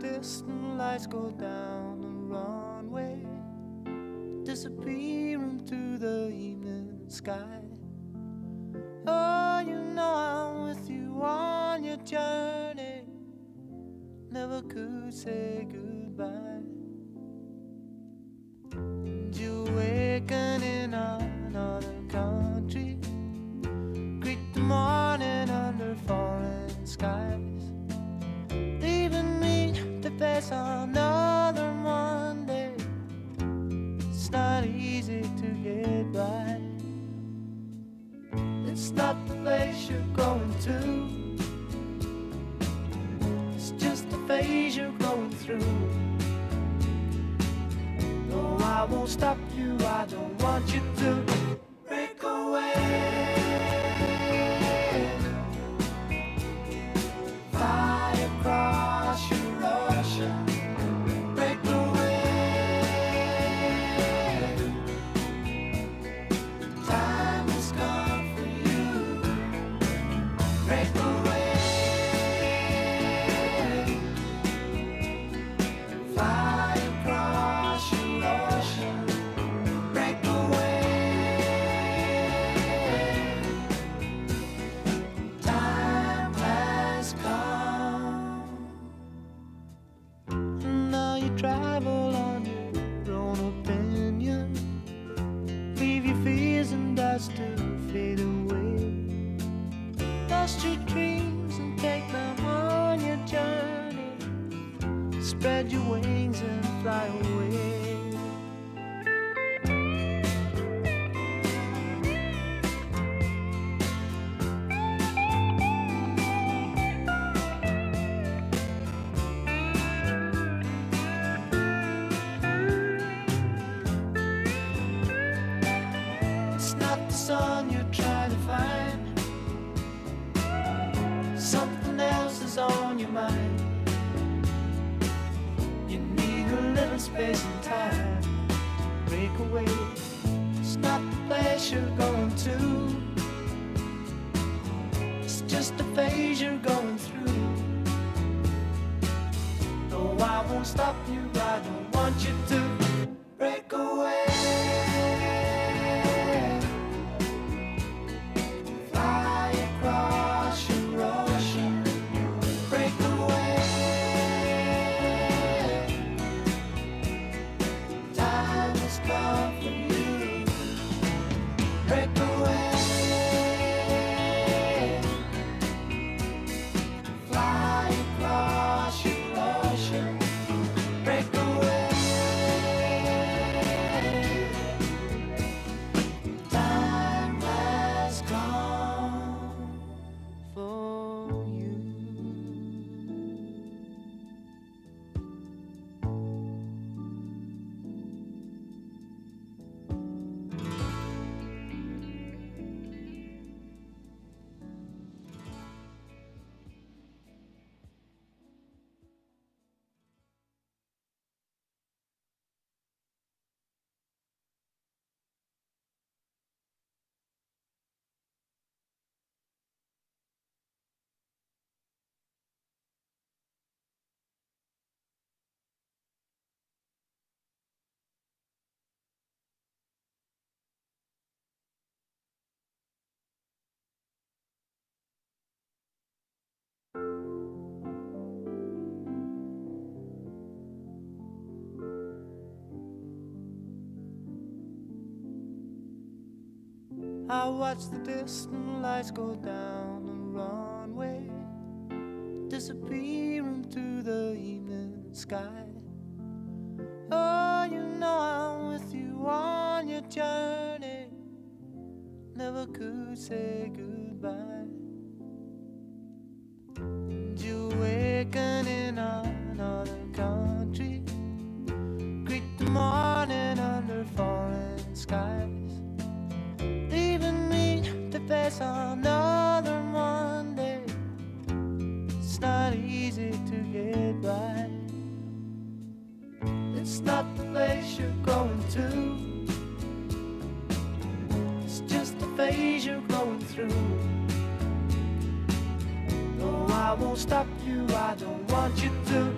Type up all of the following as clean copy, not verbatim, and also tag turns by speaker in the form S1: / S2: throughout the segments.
S1: distant lights go down the runway, disappearing through the evening sky. Oh, you know I'm with you on your journey, never could say goodbye. And you awaken in another country, greet the morning under foreign skies, leaving me to face another Monday. It's not easy to get by. It's not the place you're going to, it's just the phase you're going through. No, I won't stop you, I don't want you to break away. Fly across your ocean, break away. Time has come for you, break away. Fly across your ocean, break away. Time has come. Now you travel on your own opinion, leave your fears and doubts to fade away. Lost your dreams and take them on your journey, spread your wings and fly away. It's not the sun you're trying to find, something else is on your mind. You need a little space and time to break away. It's not the place you're going to, it's just the phase you're going through. No, I won't stop you, I don't want you to break away. Fly across your ocean, break away. Time has come for you, break away. Fly across your ocean, break away. Time has come for you. I watch the distant lights go down the runway, disappearing through the evening sky. Oh, you know I'm with you on your journey, never could say goodbye. And you awaken in another country, greet the morning under foreign skies, leaving me to face another Monday. It's not easy to get by. It's not the place you're going to, it's just the phase you're going through. No, I won't stop you, I don't want you to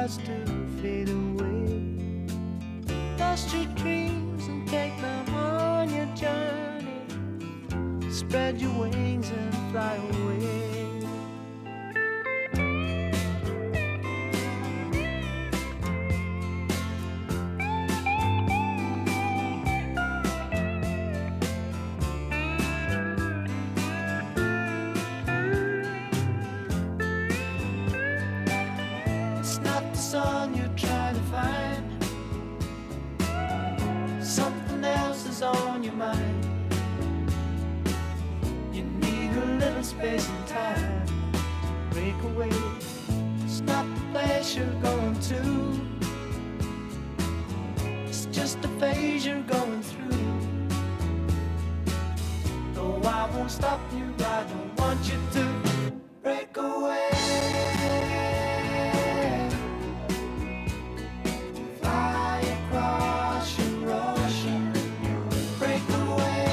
S1: starts to fade away. Dust your dreams and take them on your journey. Spread your wings and fly away. It's not the sun you're trying to find. Something else is on your mind. You need a little space and time. Break away. It's not the place you're going to. It's just a phase you're going through. Though I won't stop you, I don't want you to break away. Fly across your ocean. Break away.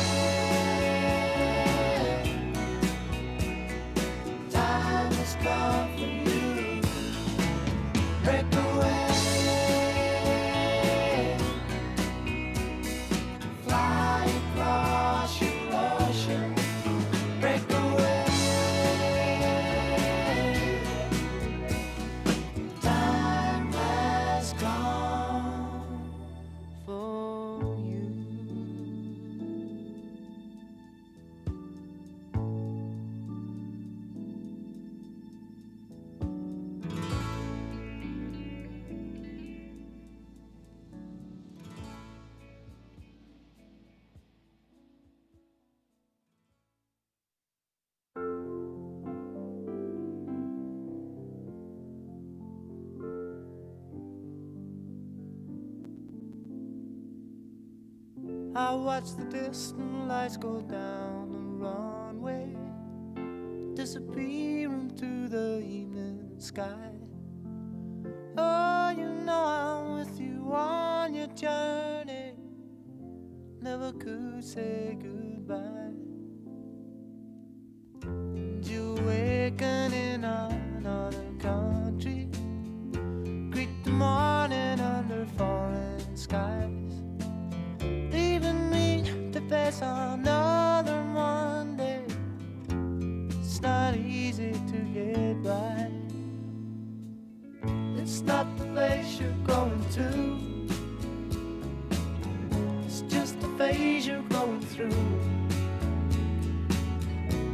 S1: Time has come for you. Break away. Fly across your ocean. Break away. Time has come for you. I watch the distant lights go down the runway, disappear into the evening sky. Oh, you know I'm with you on your journey. Never could say goodbye. And you awaken in another country, greet the morning under foreign skies, leaving me to face another Monday. It's not easy to get by. It's not the place you're going to. It's just the phase you're going through.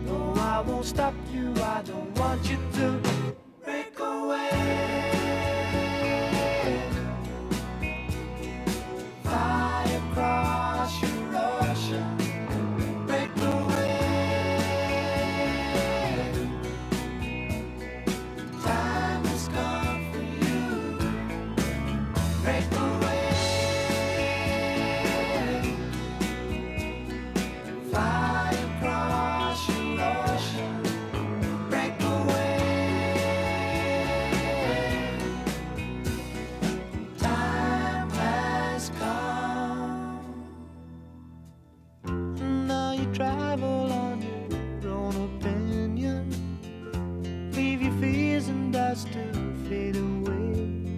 S1: Though I won't stop you, I don't want you to break away. Fly across your ocean. Break away. Time has come for you. Break away. Fly across your ocean. Break away. Time has come. Now you travel on your own opinion. Leave your fears and dust to fade away.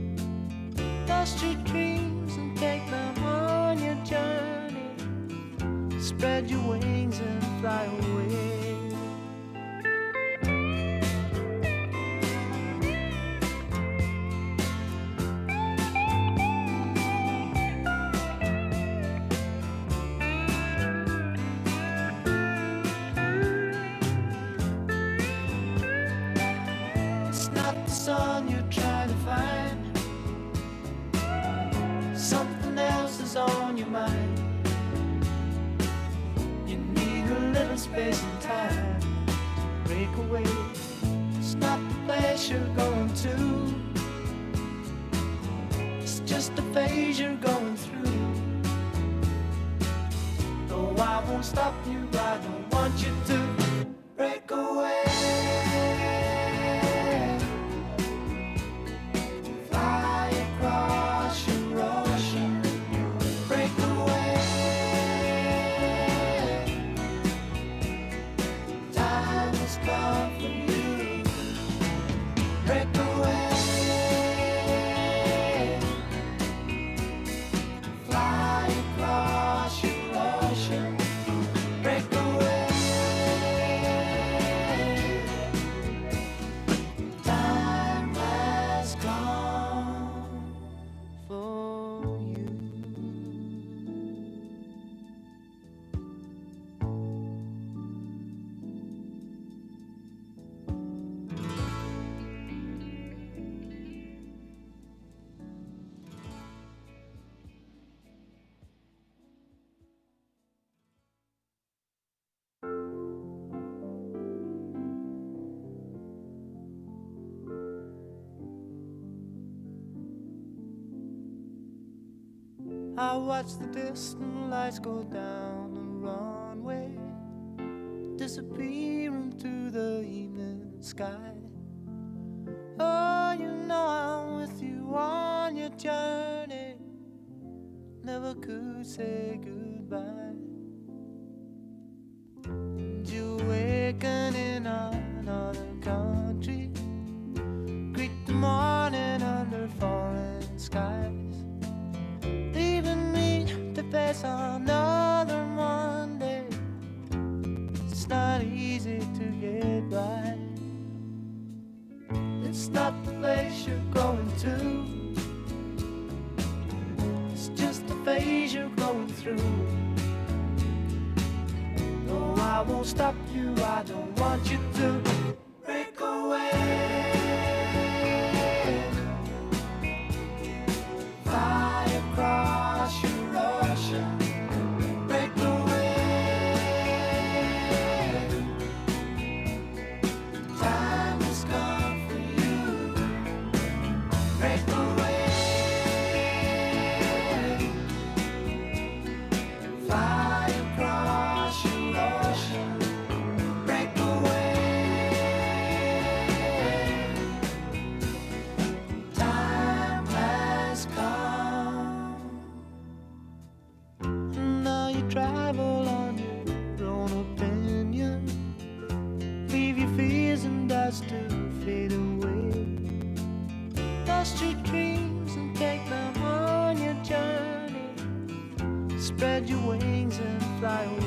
S1: Dust your dreams and take them on your journey. Spread your wings and fly away. It's not the sun you're trying to find. Something else is on your mind. You need a little space and time. Break away. It's not the place you're going to. It's just a phase you're going through. Though I won't stop you, I don't want you to break away. Fly across your ocean. Break away. Time has come for you. Break away. I watch the distant lights go down the runway, disappearing through the evening sky. Oh, you know I'm with you on your journey, never could say goodbye. And you awaken in another country, greet the morning under falling skies, leaving me to face another Monday. It's not easy to get by. It's not the place you're going to, it's just the phase you're going through. No, I won't stop you, I don't want you to break away. Fly across your ocean, break away. Time has come for you, break away. Fly across your ocean, break away. Time has come. Now you travel on your own opinion, leave your fears and doubts to fade away. Lost your dreams and take them on your journey, spread your wings and fly away.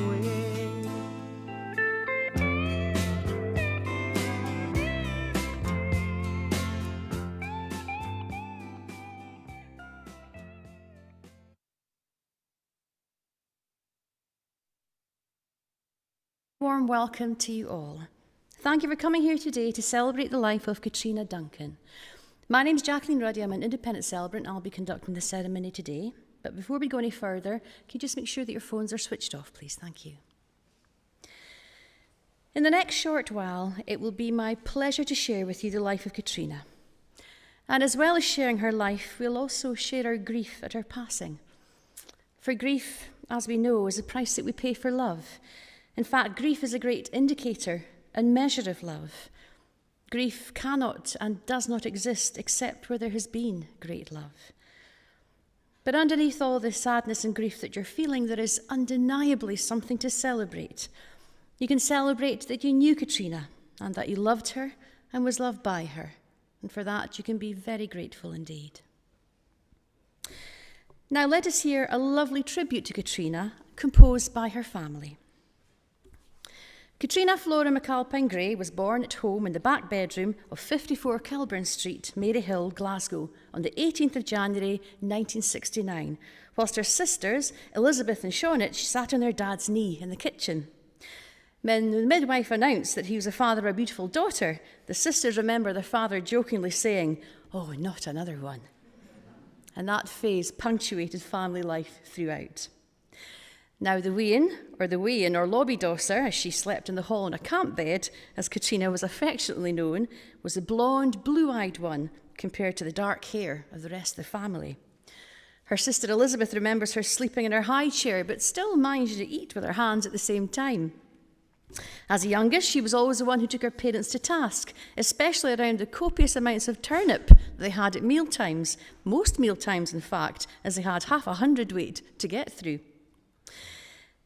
S2: Warm welcome to you all. Thank you for coming here today to celebrate the life of Catriona Duncan. My name's Jacqueline Ruddy. I'm an independent celebrant. I'll be conducting the ceremony today. But before we go any further, can you just make sure that your phones are switched off, please? Thank you. In the next short while, it will be my pleasure to share with you the life of Catriona. And as well as sharing her life, we'll also share our grief at her passing. For grief, as we know, is the price that we pay for love. In fact, grief is a great indicator and measure of love. Grief cannot and does not exist except where there has been great love. But underneath all the sadness and grief that you're feeling, there is undeniably something to celebrate. You can celebrate that you knew Catriona and that you loved her and was loved by her. And for that, you can be very grateful indeed. Now let us hear a lovely tribute to Catriona composed by her family. Catriona Flora McAlpine Gray was born at home in the back bedroom of 54 Kilburn Street, Maryhill, Glasgow, on the 18th of January 1969, whilst her sisters, Elizabeth and Shonet, sat on their dad's knee in the kitchen. When the midwife announced that he was the father of a beautiful daughter, the sisters remember their father jokingly saying, "Oh, not another one." And that phase punctuated family life throughout. Now the wean or lobby dosser, as she slept in the hall on a camp bed, as Catriona was affectionately known, was the blonde, blue-eyed one compared to the dark hair of the rest of the family. Her sister Elizabeth remembers her sleeping in her high chair, but still managed to eat with her hands at the same time. As the youngest, she was always the one who took her parents to task, especially around the copious amounts of turnip that they had at mealtimes, most mealtimes in fact, as they had half a hundredweight to get through.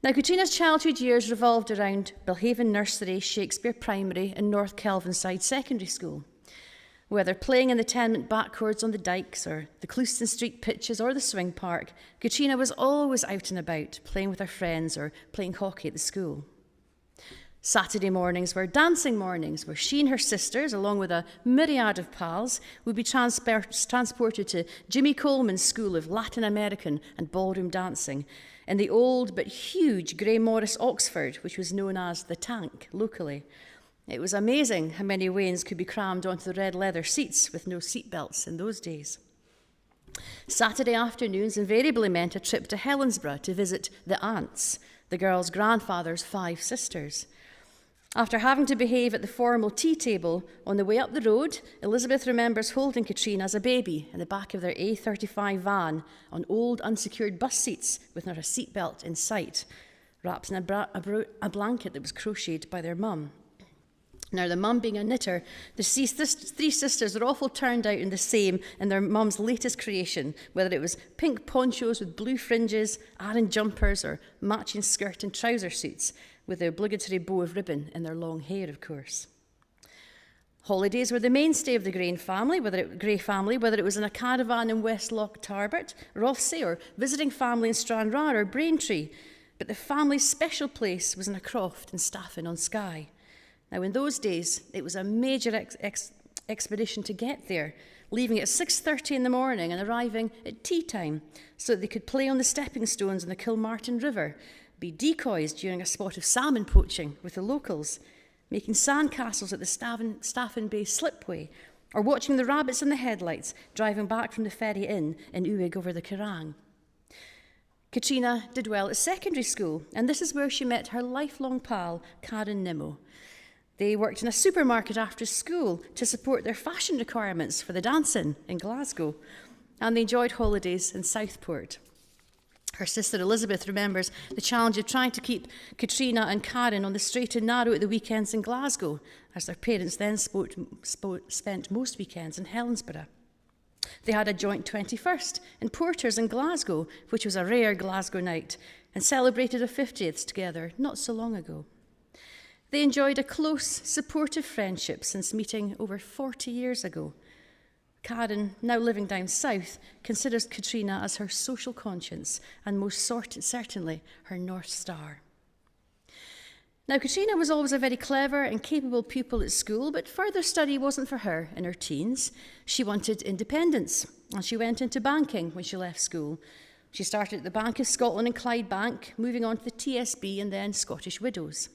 S2: Now, Catriona's childhood years revolved around Belhaven Nursery, Shakespeare Primary and North Kelvinside Secondary School. Whether playing in the tenement backwards on the dykes or the Clouston Street pitches or the swing park, Catriona was always out and about, playing with her friends or playing hockey at the school. Saturday mornings were dancing mornings, where she and her sisters, along with a myriad of pals, would be transported to Jimmy Coleman's School of Latin American and Ballroom Dancing in the old but huge Grey Morris Oxford, which was known as the Tank locally. It was amazing how many wains could be crammed onto the red leather seats with no seat belts in those days. Saturday afternoons invariably meant a trip to Helensburgh to visit the aunts, the girls' grandfather's 5 sisters. After having to behave at the formal tea table on the way up the road, Elizabeth remembers holding Catriona as a baby in the back of their A35 van on old unsecured bus seats with not a seatbelt in sight, wrapped in a blanket that was crocheted by their mum. Now, the mum being a knitter, the three sisters were awful turned out in the same in their mum's latest creation, whether it was pink ponchos with blue fringes, Aran jumpers, or matching skirt and trouser suits, with the obligatory bow of ribbon in their long hair, of course. Holidays were the mainstay of the Gray family, whether it was in a caravan in West Loch Tarbert, Rothsay, or visiting family in Stranraer or Braintree. But the family's special place was in a croft in Staffin on Skye. Now, in those days, it was a major expedition to get there, leaving at 6:30 in the morning and arriving at tea time so that they could play on the stepping stones in the Kilmartin River, be decoys during a spot of salmon poaching with the locals, making sandcastles at the Staffin Bay slipway, or watching the rabbits in the headlights driving back from the Ferry Inn in Uig over the Kerrang. Catriona did well at secondary school, and this is where she met her lifelong pal, Karen Nimmo. They worked in a supermarket after school to support their fashion requirements for the dancing in Glasgow, and they enjoyed holidays in Southport. Her sister Elizabeth remembers the challenge of trying to keep Catriona and Karen on the straight and narrow at the weekends in Glasgow, as their parents then spent most weekends in Helensburgh. They had a joint 21st in Porters in Glasgow, which was a rare Glasgow night, and celebrated a 50th together not so long ago. They enjoyed a close, supportive friendship since meeting over 40 years ago. Karen, now living down south, considers Catriona as her social conscience and most certainly her North Star. Now, Catriona was always a very clever and capable pupil at school, but further study wasn't for her in her teens. She wanted independence, and she went into banking when she left school. She started at the Bank of Scotland and Clydebank, moving on to the TSB and then Scottish Widows.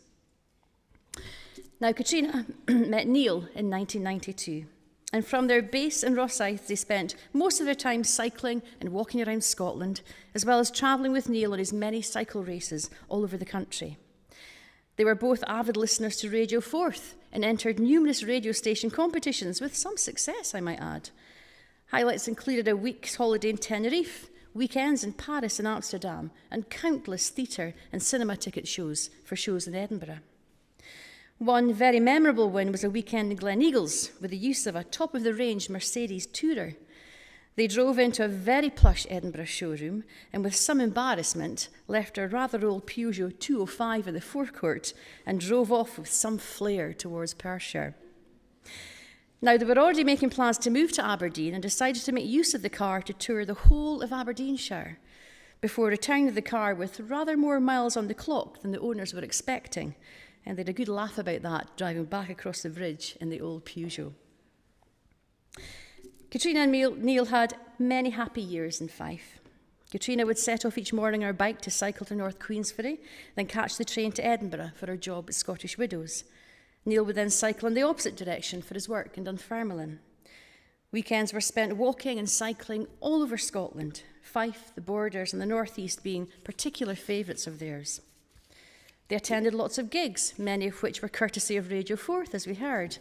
S2: Now, Catriona met Neil in 1992. And from their base in Rosyth, they spent most of their time cycling and walking around Scotland, as well as travelling with Neil on his many cycle races all over the country. They were both avid listeners to Radio 4th and entered numerous radio station competitions with some success, I might add. Highlights included a week's holiday in Tenerife, weekends in Paris and Amsterdam, and countless theatre and cinema ticket shows for shows in Edinburgh. One very memorable win was a weekend in Gleneagles with the use of a top-of-the-range Mercedes Tourer. They drove into a very plush Edinburgh showroom and with some embarrassment left a rather old Peugeot 205 in the forecourt and drove off with some flair towards Perthshire. Now, they were already making plans to move to Aberdeen and decided to make use of the car to tour the whole of Aberdeenshire before returning the car with rather more miles on the clock than the owners were expecting. And they had a good laugh about that, driving back across the bridge in the old Peugeot. Catriona and Neil had many happy years in Fife. Catriona would set off each morning on her bike to cycle to North Queensferry, then catch the train to Edinburgh for her job at Scottish Widows. Neil would then cycle in the opposite direction for his work in Dunfermline. Weekends were spent walking and cycling all over Scotland, Fife, the Borders, and the North East being particular favourites of theirs. They attended lots of gigs, many of which were courtesy of Radio 4th, as we heard.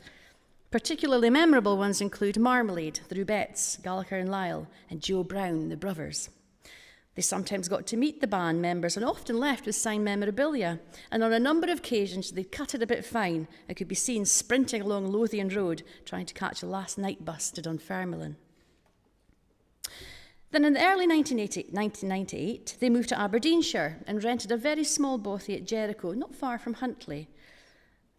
S2: Particularly memorable ones include Marmalade, the Rubettes, Gallagher and Lyle, and Joe Brown, the Brothers. They sometimes got to meet the band members and often left with signed memorabilia, and on a number of occasions they cut it a bit fine and could be seen sprinting along Lothian Road trying to catch a last night bus to Dunfermline. Then in the early 1998, they moved to Aberdeenshire and rented a very small bothy at Jericho, not far from Huntly.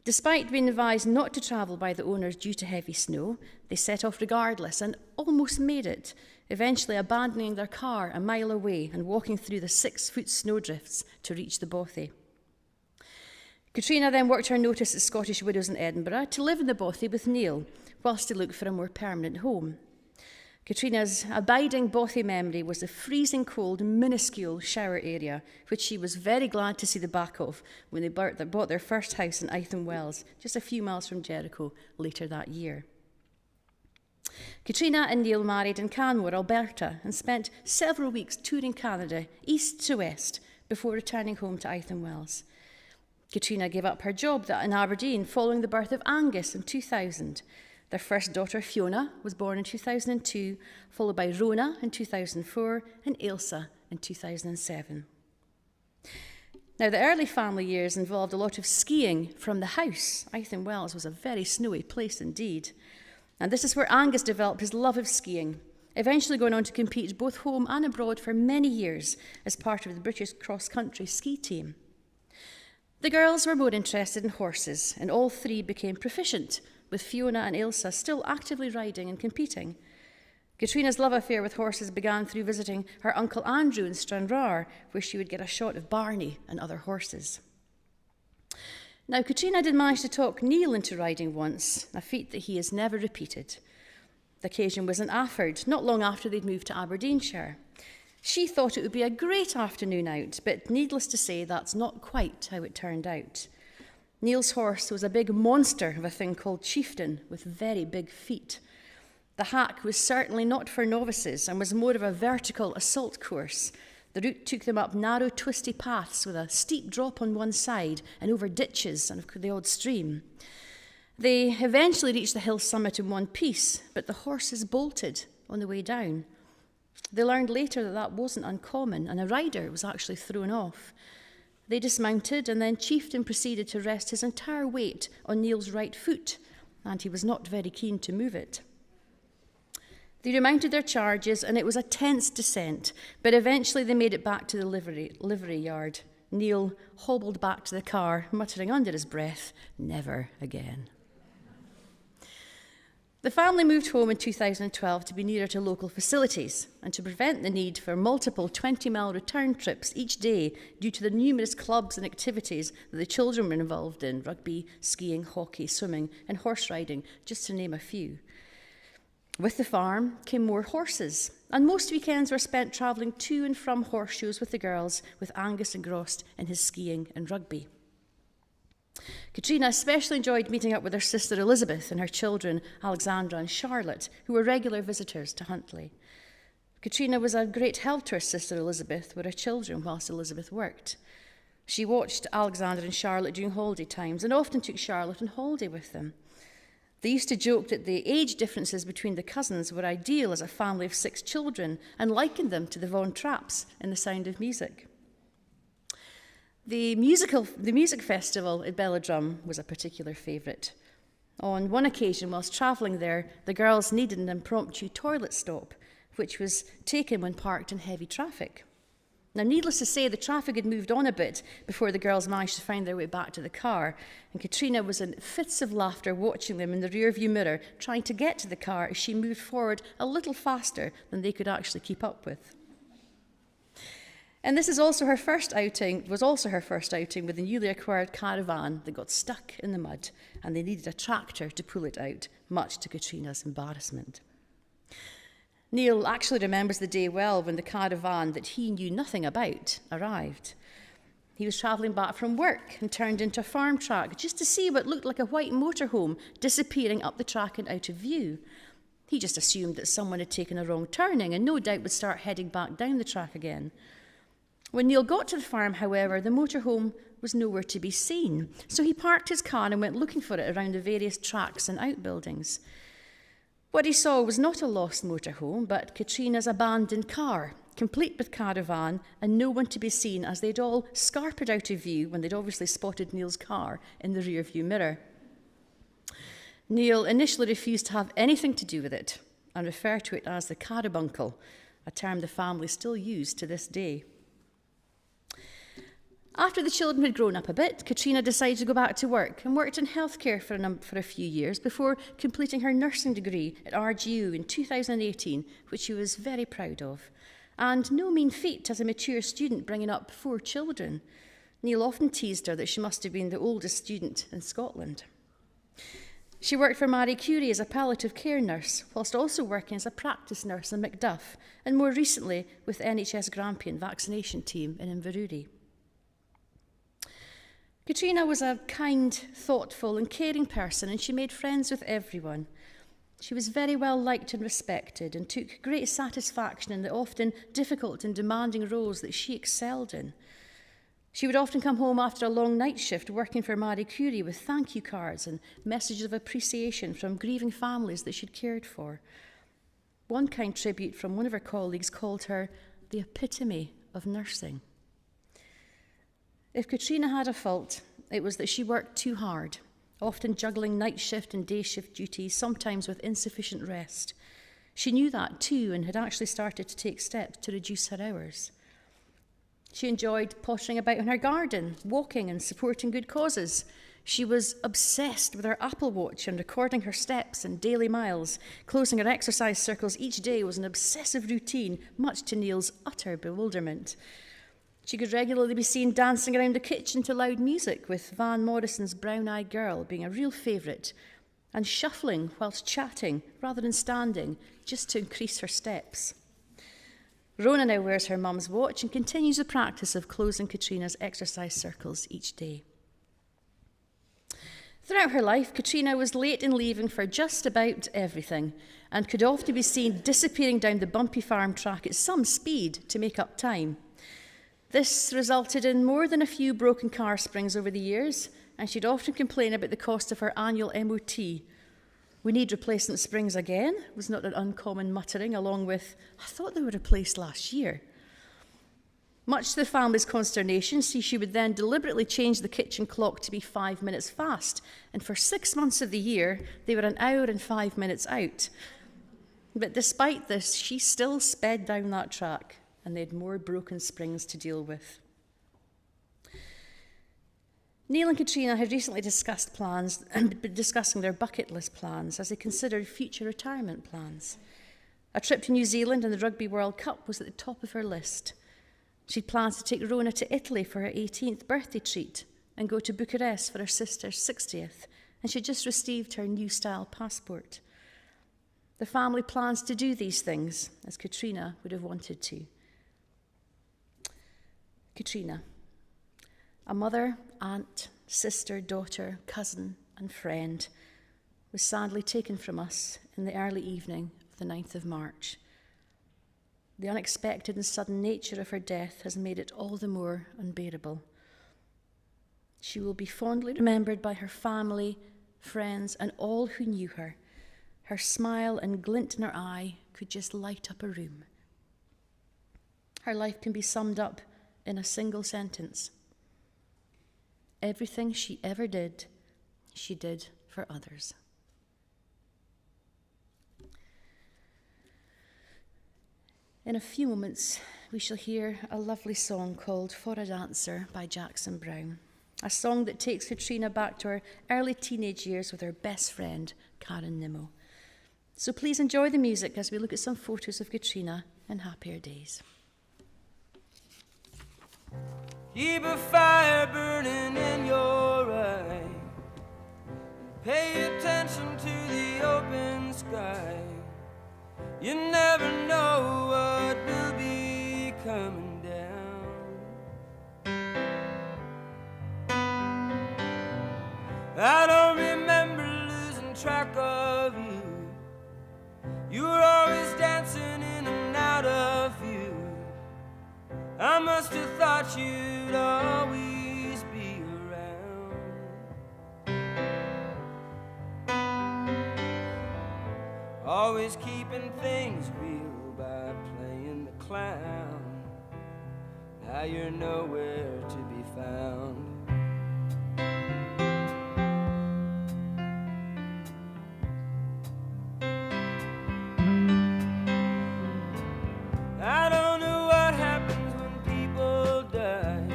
S2: Despite being advised not to travel by the owners due to heavy snow, they set off regardless and almost made it, eventually abandoning their car a mile away and walking through the 6-foot snowdrifts to reach the bothy. Catriona then worked her notice at Scottish Widows in Edinburgh to live in the bothy with Neil, whilst he looked for a more permanent home. Catriona's abiding bothy memory was the freezing cold, minuscule shower area, which she was very glad to see the back of when they bought their first house in Eitham Wells, just a few miles from Jericho, later that year. Catriona and Neil married in Canmore, Alberta, and spent several weeks touring Canada, east to west, before returning home to Eitham Wells. Catriona gave up her job in Aberdeen following the birth of Angus in 2000. Their first daughter, Fiona, was born in 2002, followed by Rona in 2004 and Ailsa in 2007. Now, the early family years involved a lot of skiing from the house. Eithin Wells was a very snowy place indeed. And this is where Angus developed his love of skiing, eventually going on to compete both home and abroad for many years as part of the British cross-country ski team. The girls were more interested in horses, and all three became proficient, with Fiona and Ailsa still actively riding and competing. Catriona's love affair with horses began through visiting her Uncle Andrew in Stranraer, where she would get a shot of Barney and other horses. Now, Catriona did manage to talk Neil into riding once, a feat that he has never repeated. The occasion was in Afford, not long after they'd moved to Aberdeenshire. She thought it would be a great afternoon out, but needless to say, that's not quite how it turned out. Neil's horse was a big monster of a thing called Chieftain, with very big feet. The hack was certainly not for novices and was more of a vertical assault course. The route took them up narrow, twisty paths with a steep drop on one side and over ditches and the odd stream. They eventually reached the hill summit in one piece, but the horses bolted on the way down. They learned later that that wasn't uncommon, and a rider was actually thrown off. They dismounted, and then Chieftain proceeded to rest his entire weight on Neil's right foot, and he was not very keen to move it. They remounted their charges, and it was a tense descent, but eventually they made it back to the livery yard. Neil hobbled back to the car, muttering under his breath, "Never again." The family moved home in 2012 to be nearer to local facilities and to prevent the need for multiple 20-mile return trips each day due to the numerous clubs and activities that the children were involved in: rugby, skiing, hockey, swimming, and horse riding, just to name a few. With the farm came more horses, and most weekends were spent travelling to and from horseshoes with the girls, with Angus engrossed in his skiing and rugby. Catriona especially enjoyed meeting up with her sister Elizabeth and her children Alexandra and Charlotte, who were regular visitors to Huntly. Catriona was a great help to her sister Elizabeth with her children whilst Elizabeth worked. She watched Alexandra and Charlotte during holiday times and often took Charlotte on holiday with them. They used to joke that the age differences between the cousins were ideal as a family of 6 children and likened them to the Von Trapps in The Sound of Music. The music festival at Belladrum was a particular favourite. On one occasion, whilst travelling there, the girls needed an impromptu toilet stop, which was taken when parked in heavy traffic. Now, needless to say, the traffic had moved on a bit before the girls managed to find their way back to the car, and Catriona was in fits of laughter watching them in the rearview mirror, trying to get to the car as she moved forward a little faster than they could actually keep up with. And this was also her first outing with the newly acquired caravan that got stuck in the mud, and they needed a tractor to pull it out, much to Catriona's embarrassment. Neil actually remembers the day well when the caravan that he knew nothing about arrived. He was travelling back from work and turned into a farm track just to see what looked like a white motorhome disappearing up the track and out of view. He just assumed that someone had taken a wrong turning and no doubt would start heading back down the track again. When Neil got to the farm, however, the motorhome was nowhere to be seen, so he parked his car and went looking for it around the various tracks and outbuildings. What he saw was not a lost motorhome, but Catriona's abandoned car, complete with caravan and no one to be seen, as they'd all scarpered out of view when they'd obviously spotted Neil's car in the rearview mirror. Neil initially refused to have anything to do with it and referred to it as the carbuncle, a term the family still use to this day. After the children had grown up a bit, Catriona decided to go back to work and worked in healthcare for a few years before completing her nursing degree at RGU in 2018, which she was very proud of. And no mean feat as a mature student bringing up 4 children. Neil often teased her that she must have been the oldest student in Scotland. She worked for Marie Curie as a palliative care nurse, whilst also working as a practice nurse in Macduff, and more recently with the NHS Grampian vaccination team in Inverurie. Catriona was a kind, thoughtful and caring person, and she made friends with everyone. She was very well liked and respected and took great satisfaction in the often difficult and demanding roles that she excelled in. She would often come home after a long night shift working for Marie Curie with thank you cards and messages of appreciation from grieving families that she'd cared for. One kind tribute from one of her colleagues called her the epitome of nursing. If Catriona had a fault, it was that she worked too hard, often juggling night shift and day shift duties, sometimes with insufficient rest. She knew that too and had actually started to take steps to reduce her hours. She enjoyed pottering about in her garden, walking and supporting good causes. She was obsessed with her Apple Watch and recording her steps and daily miles. Closing her exercise circles each day was an obsessive routine, much to Neil's utter bewilderment. She could regularly be seen dancing around the kitchen to loud music, with Van Morrison's Brown Eyed Girl being a real favourite, and shuffling whilst chatting rather than standing, just to increase her steps. Rona now wears her mum's watch and continues the practice of closing Catriona's exercise circles each day. Throughout her life, Catriona was late in leaving for just about everything and could often be seen disappearing down the bumpy farm track at some speed to make up time. This resulted in more than a few broken car springs over the years, and she'd often complain about the cost of her annual MOT. "We need replacement springs again," was not an uncommon muttering, along with, "I thought they were replaced last year." Much to the family's consternation, she would then deliberately change the kitchen clock to be 5 minutes fast, and for 6 months of the year, they were an hour and 5 minutes out. But despite this, she still sped down that track, and they had more broken springs to deal with. Neil and Catriona had recently discussed plans and been discussing their bucket list plans as they considered future retirement plans. A trip to New Zealand and the Rugby World Cup was at the top of her list. She'd planned to take Rona to Italy for her 18th birthday treat and go to Bucharest for her sister's 60th, and she'd just received her new style passport. The family plans to do these things as Catriona would have wanted to. Catriona, a mother, aunt, sister, daughter, cousin, and friend, was sadly taken from us in the early evening of the 9th of March. The unexpected and sudden nature of her death has made it all the more unbearable. She will be fondly remembered by her family, friends, and all who knew her. Her smile and glint in her eye could just light up a room. Her life can be summed up in a single sentence. Everything she ever did, she did for others. In a few moments, we shall hear a lovely song called For a Dancer by Jackson Browne, a song that takes Catriona back to her early teenage years with her best friend, Karen Nimmo. So please enjoy the music as we look at some photos of Catriona in happier days.
S1: Keep a fire burning in your eye. Pay attention to the open sky. You never know what will be coming down. I don't remember losing track of you. You were always dancing in and out of view. I must have thought you'd always be around. Always keeping things real by playing the clown. Now you're nowhere to be found. I don't know what happens when people die.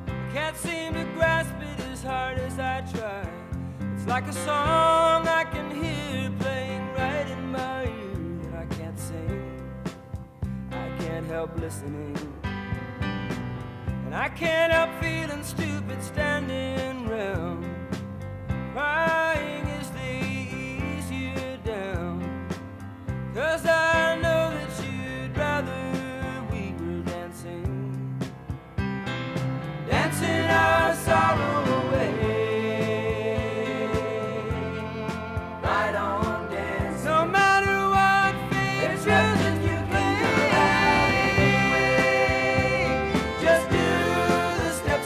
S1: I can't seem to grasp it as hard as I try. It's like a song I can hear playing right in my ear, and I can't sing. I can't help listening, and I can't help feeling stupid standing round, crying as they ease you down. 'Cause I know that you'd rather we were dancing, dancing our sorrow away. Right on, dance. No matter what fate chooses you play, just do the step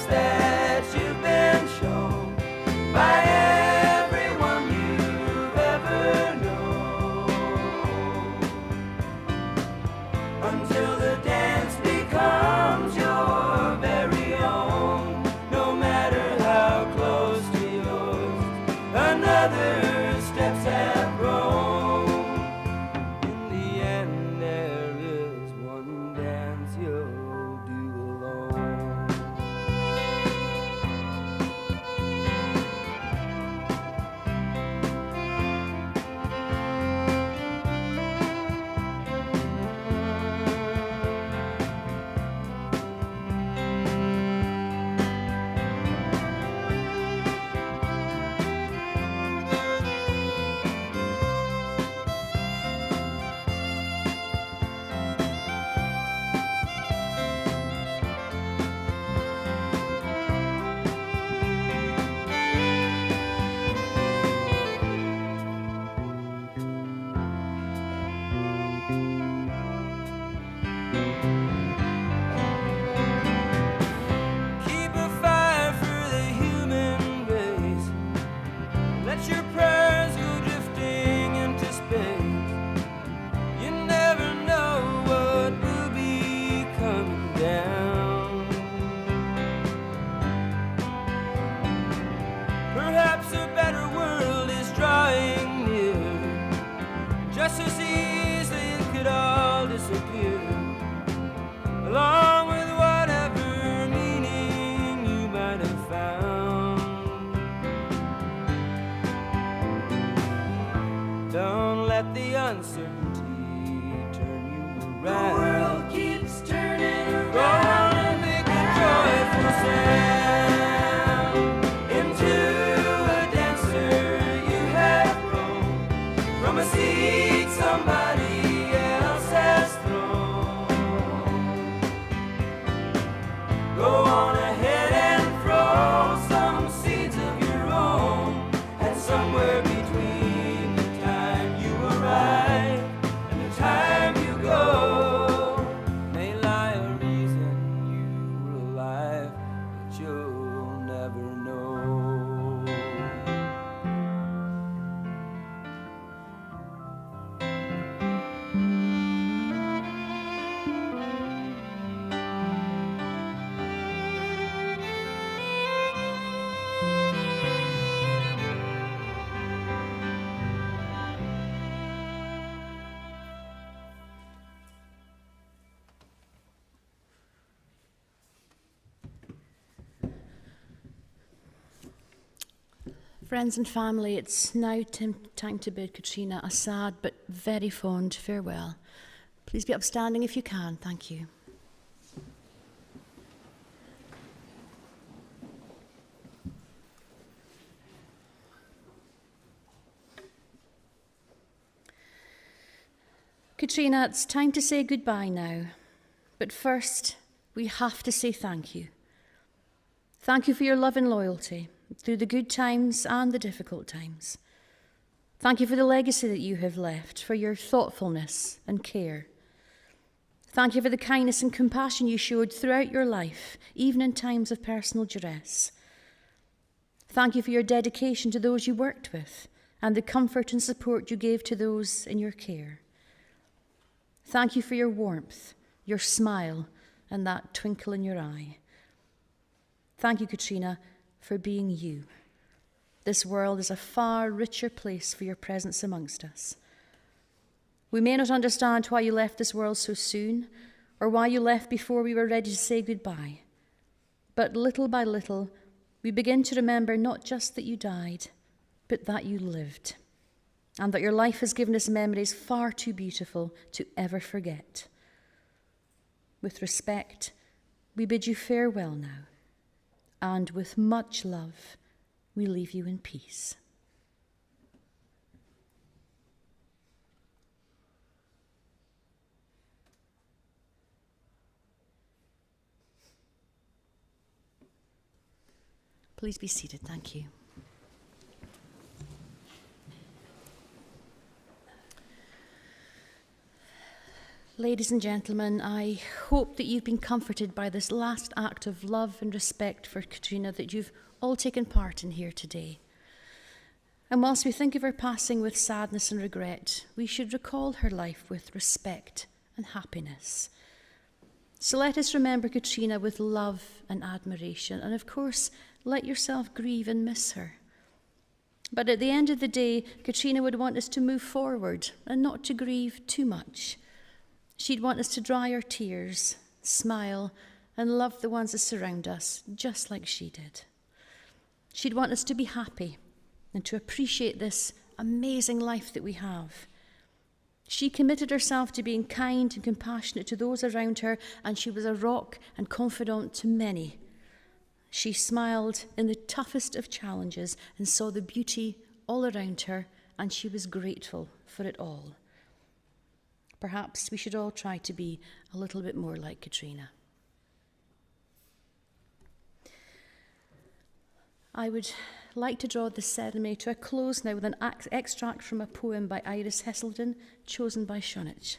S1: Keep a fire for the human race. Let your prayers go drifting into space. You never know what will be coming down. Perhaps a better world is drawing near. Just as easily it could all disappear, along with whatever meaning you might have found. Don't let the uncertainty turn you around. The world keeps turning around. Go on and make a joyful sound into a dancer you have grown from a seed somebody else has thrown. Go on ahead and throw some seeds of your own, and somewhere between the time you arrive and the time you go may lie a reason you were alive, but you'll never know.
S2: Friends and family, it's now time to bid Catriona a sad but very fond farewell. Please be upstanding if you can. Thank you. Catriona, it's time to say goodbye now. But first, we have to say thank you. Thank you for your love and loyalty through the good times and the difficult times. Thank you for the legacy that you have left, for your thoughtfulness and care. Thank you for the kindness and compassion you showed throughout your life, even in times of personal duress. Thank you for your dedication to those you worked with and the comfort and support you gave to those in your care. Thank you for your warmth, your smile, and that twinkle in your eye. Thank you, Catriona, for being you. This world is a far richer place for your presence amongst us. We may not understand why you left this world so soon, or why you left before we were ready to say goodbye. But little by little, we begin to remember not just that you died, but that you lived, and that your life has given us memories far too beautiful to ever forget. With respect, we bid you farewell now. And with much love, we leave you in peace. Please be seated. Thank you. Ladies and gentlemen, I hope that you've been comforted by this last act of love and respect for Catriona that you've all taken part in here today. And whilst we think of her passing with sadness and regret, we should recall her life with respect and happiness. So let us remember Catriona with love and admiration, and of course, let yourself grieve and miss her. But at the end of the day, Catriona would want us to move forward and not to grieve too much. She'd want us to dry our tears, smile, and love the ones that surround us, just like she did. She'd want us to be happy and to appreciate this amazing life that we have. She committed herself to being kind and compassionate to those around her, and she was a rock and confidant to many. She smiled in the toughest of challenges and saw the beauty all around her, and she was grateful for it all. Perhaps we should all try to be a little bit more like Catriona. I would like to draw this ceremony to a close now with an extract from a poem by Iris Heselden, chosen by Shoenich.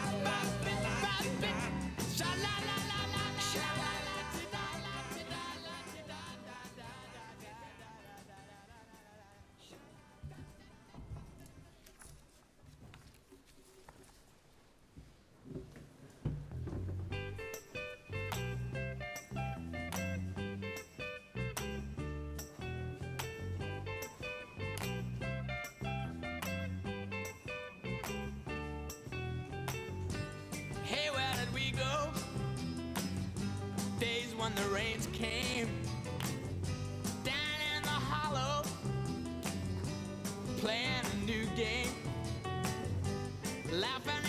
S1: Hey, where did we go? Days when the rains came down in the hollow, playing a new game, laughing